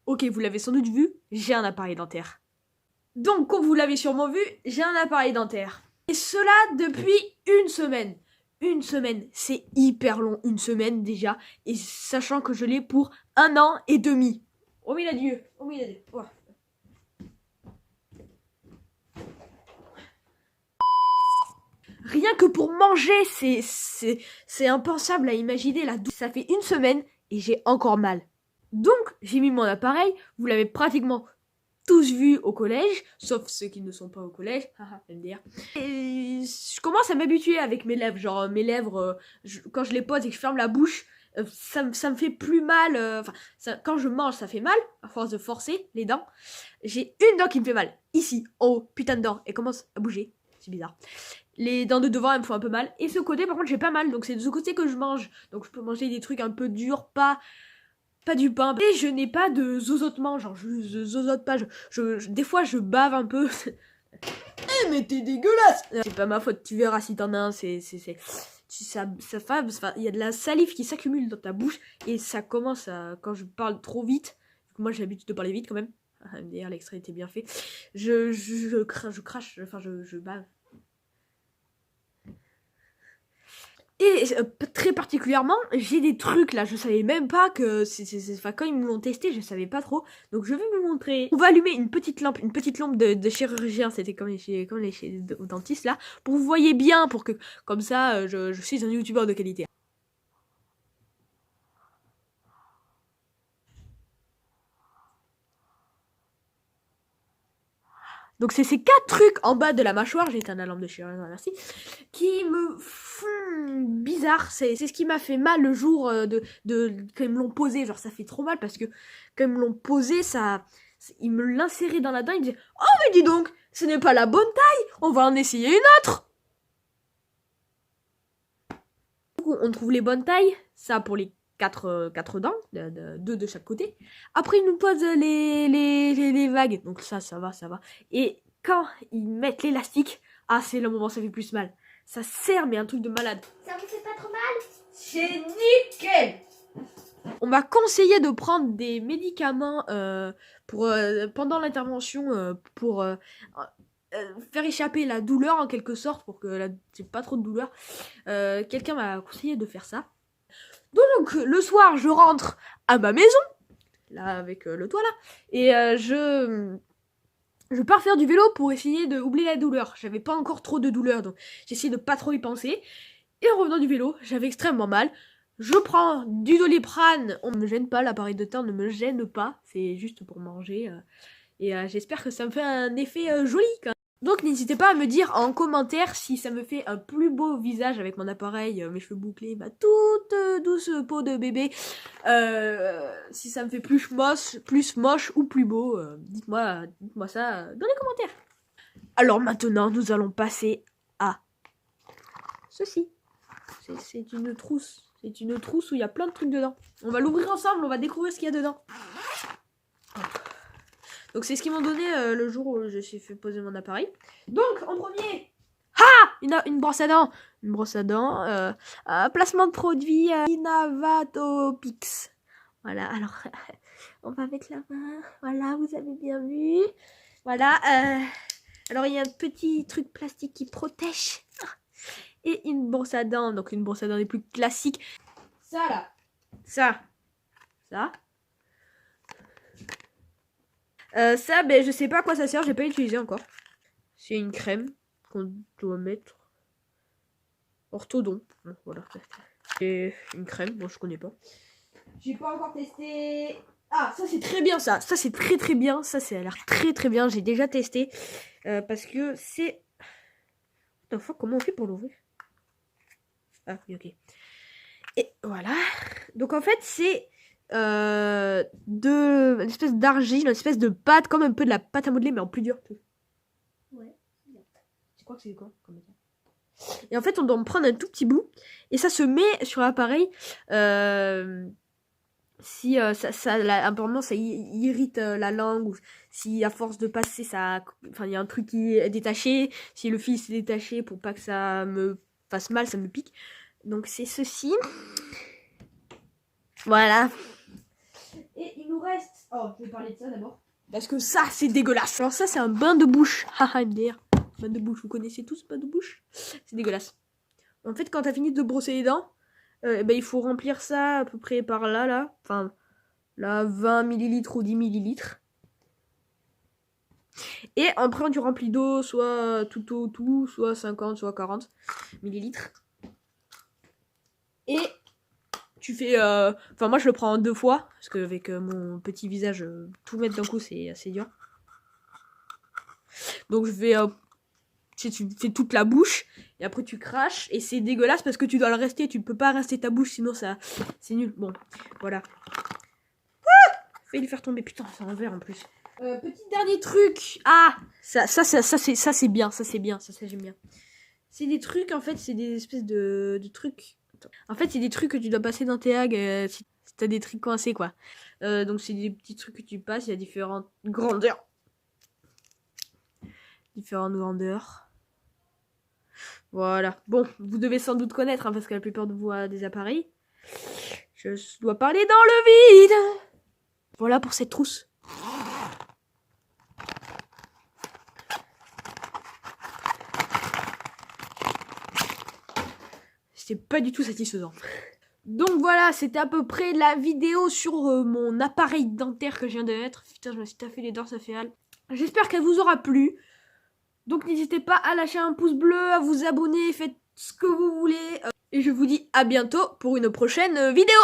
Ok, vous l'avez sans doute vu, j'ai un appareil dentaire. Donc, comme vous l'avez sûrement vu, j'ai un appareil dentaire. Et cela depuis une semaine. Une semaine, c'est hyper long, une semaine déjà. Et sachant que je l'ai pour 1 an et demi. Oh mille adieu, oh mille adieu. Oh. Rien que pour manger, c'est impensable à imaginer la douche. Ça fait une semaine et j'ai encore mal. Donc, j'ai mis mon appareil, vous l'avez pratiquement tous vu au collège, sauf ceux qui ne sont pas au collège, haha, MDR. Et je commence à m'habituer avec mes lèvres, genre mes lèvres, quand je les pose et que je ferme la bouche, ça me fait plus mal, quand je mange ça fait mal, à force de forcer les dents. J'ai une dent qui me fait mal, ici, en haut, putain de dent, elle commence à bouger, c'est bizarre. Les dents de devant elles me font un peu mal, et ce côté par contre j'ai pas mal, donc c'est de ce côté que je mange, donc je peux manger des trucs un peu durs, pas du pain. Et je n'ai pas de zozotement, genre je zozote pas, des fois je bave un peu. Eh mais t'es dégueulasse. C'est pas ma faute, tu verras si t'en as un, il y a de la salive qui s'accumule dans ta bouche et ça commence à, quand je parle trop vite, moi j'ai l'habitude de parler vite quand même. D'ailleurs l'extrait était bien fait. Je crache, enfin je bave. Et très particulièrement, j'ai des trucs là, je savais même pas que enfin, quand ils me l'ont testé, je savais pas trop. Donc je vais vous montrer. On va allumer une petite lampe de chirurgien, c'était comme les chez dentistes là, pour que vous voyez bien, pour que comme ça, je suis un youtubeur de qualité. Donc c'est ces 4 trucs en bas de la mâchoire, j'ai éteint la lampe de chirurgien, merci, qui me font bizarre. C'est ce qui m'a fait mal le jour quand ils me l'ont posé. Genre ça fait trop mal parce que quand ils me l'ont posé, ils me l'inséraient dans la dent, ils me disaient « Oh mais dis donc, ce n'est pas la bonne taille, on va en essayer une autre !» On trouve les bonnes tailles, ça pour les 4 dents, 2 de chaque côté. Après, ils nous posent les vagues. Donc ça va, ça va. Et quand ils mettent l'élastique, ah, c'est le moment où ça fait plus mal. Ça serre, mais un truc de malade. Ça vous fait pas trop mal? C'est nickel! On m'a conseillé de prendre des médicaments pendant l'intervention pour faire échapper la douleur en quelque sorte, pour que j'ai pas trop de douleur. Quelqu'un m'a conseillé de faire ça. Donc le soir, je rentre à ma maison, là avec le toit là, et je pars faire du vélo pour essayer de oublier la douleur. J'avais pas encore trop de douleur, donc j'essayais de pas trop y penser. Et en revenant du vélo, j'avais extrêmement mal. Je prends du Doliprane. On ne me gêne pas, l'appareil de teint ne me gêne pas. C'est juste pour manger. Et j'espère que ça me fait un effet joli quand même. Donc n'hésitez pas à me dire en commentaire si ça me fait un plus beau visage avec mon appareil, mes cheveux bouclés, ma toute douce peau de bébé. Si ça me fait plus moche ou plus beau, dites-moi ça dans les commentaires. Alors maintenant, nous allons passer à ceci. C'est une trousse. C'est une trousse où il y a plein de trucs dedans. On va l'ouvrir ensemble, on va découvrir ce qu'il y a dedans. Donc c'est ce qu'ils m'ont donné le jour où je suis fait poser mon appareil. Donc en premier, une brosse à dents. Une brosse à dents. Placement de produit Inavatopix. Voilà, alors on va mettre la main. Voilà, vous avez bien vu. Voilà. Alors il y a un petit truc plastique qui protège. Et une brosse à dents. Donc une brosse à dents les plus classiques. Ça là. Ça. Ça, ben, je sais pas à quoi ça sert, j'ai pas utilisé encore. C'est une crème qu'on doit mettre. Orthodon. Voilà. Et une crème, moi je connais pas. J'ai pas encore testé. Ah, ça c'est très bien ça. Ça c'est très très bien. Ça a l'air très très bien. J'ai déjà testé. Parce que c'est. What the fuck, comment on fait pour l'ouvrir? Ah, oui, ok. Et voilà. Donc en fait, c'est une espèce d'argile, une espèce de pâte, comme un peu de la pâte à modeler, mais en plus dur. Ouais. Tu crois que c'est quoi comme ça? Et en fait, on doit en prendre un tout petit bout, et ça se met sur l'appareil. Si apparemment ça irrite la langue, ou si à force de passer, il y a un truc qui est détaché, si le fil s'est détaché, pour pas que ça me fasse mal, ça me pique. Donc c'est ceci. Voilà. Et il nous reste... Oh, je vais parler de ça d'abord. Parce que ça, c'est dégueulasse. Alors ça, c'est un bain de bouche. Haha, MDR. Bain de bouche, vous connaissez tous bain de bouche? C'est dégueulasse. En fait, quand t'as fini de brosser les dents, il faut remplir ça à peu près par là. Enfin, là, 20 ml ou 10 ml. Et après, tu remplis d'eau, soit tout, soit 50, soit 40 ml. Et tu fais... Enfin, moi, je le prends en 2 fois, parce qu'avec mon petit visage, tout mettre d'un coup, c'est assez dur. Donc, je vais... tu fais toute la bouche, et après, tu craches, et c'est dégueulasse, parce que tu dois le rester, tu ne peux pas rester ta bouche, sinon ça... C'est nul. Bon, voilà. Fais lui faire tomber, putain, c'est un verre en plus. Petit dernier truc. Ah, ça c'est bien, ça j'aime bien. C'est des trucs, en fait, c'est des espèces de trucs. En fait, c'est des trucs que tu dois passer dans tes hags si t'as des trucs coincés, quoi. Donc, c'est des petits trucs que tu passes, il y a différentes grandeurs. Différentes grandeurs. Voilà. Bon, vous devez sans doute connaître, hein, parce que la plupart de vous a des appareils. Je dois parler dans le vide. Voilà pour cette trousse. C'était pas du tout satisfaisant. Donc voilà, c'était à peu près la vidéo sur mon appareil dentaire que je viens de mettre. Putain, je me suis taffé les dents, ça fait mal. J'espère qu'elle vous aura plu. Donc n'hésitez pas à lâcher un pouce bleu, à vous abonner, faites ce que vous voulez. Et je vous dis à bientôt pour une prochaine vidéo.